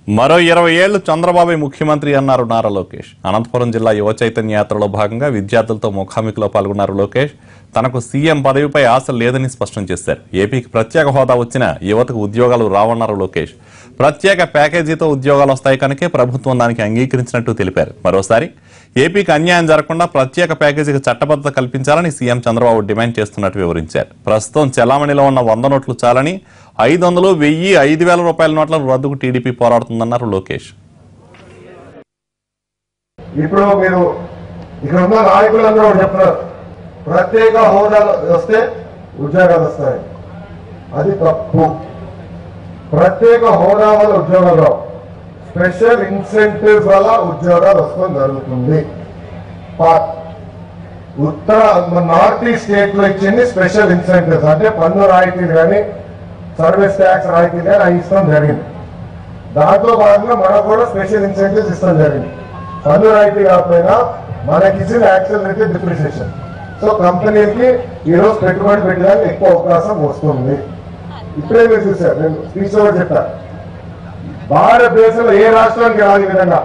మరో 20 ఏళ్లు చంద్రబాబు ముఖ్యమంత్రి అన్నారు నారా లోకేష్. అనంతపురం జిల్లా యువ చైతన్య యాత్రలో భాగంగా విద్యార్థులతో ముఖాముఖిలో పాల్గొన్నారు లోకేష్. తనకు సీఎం పదవిపై ఆశ లేదని స్పష్టం చేశారు. ఏపీకి ప్రత్యేక హోదా వచ్చిన యువతకు ఉద్యోగాలు రావన్నారు లోకేష్. ప్రత్యేక ప్యాకేజీతో ఉద్యోగాలు వస్తాయి కనుకే ప్రభుత్వం దానికి అంగీకరించినట్టు తెలిపారు. మరోసారి ఏపీకి అన్యాయం జరగకుండా ప్రత్యేక ప్యాకేజీకి చట్టబద్ధత కల్పించాలని సీఎం చంద్రబాబు డిమాండ్ చేస్తున్నట్టు వివరించారు. ప్రస్తుతం చెలామణిలో ఉన్న 100 నోట్లు చాలని 500, 1000, 5,000 రూపాయల నోట్ల రద్దుకు టీడీపీ పోరాడుతుందన్నారు లోకేష్. ఇప్పుడు మీరు ఇక్కడ ఉన్న నాయకులందరూ చెప్తున్నారు, ప్రత్యేక హోదా వస్తే ఉద్యోగాలు వస్తాయి. అది తప్పు. ప్రత్యేక హోదా వల్ల ఉద్యోగాలు రావు. స్పెషల్ ఇన్సెంటివ్స్ వల్ల ఉద్యోగాలు వస్తాం జరుగుతుంది. నార్త్ ఈస్ట్ స్టేట్ లో ఇచ్చింది స్పెషల్ ఇన్సెంటివ్స్, అంటే పన్ను రాయితీలు కానీ సర్వీస్ ట్యాక్స్ రాయితీలు కానీ అవి ఇస్తాం జరిగింది. దాంట్లో భాగంగా మనకు కూడా స్పెషల్ ఇన్సెంటివ్స్ ఇస్తాం జరిగింది. పన్ను రాయితీ కాకపోయినా మనకి ఇచ్చిన యాక్సిలరేటెడ్ డిప్రిసియేషన్. సో కంపెనీలకి ఈరోజు పెట్టుబడి పెట్టడానికి ఎక్కువ అవకాశం వస్తుంది. ఇప్పుడే మీరు చూసారు, నేను స్పీచ్ లో చెప్పాను, భారతదేశంలో ఏ రాష్ట్రానికి రాని విధంగా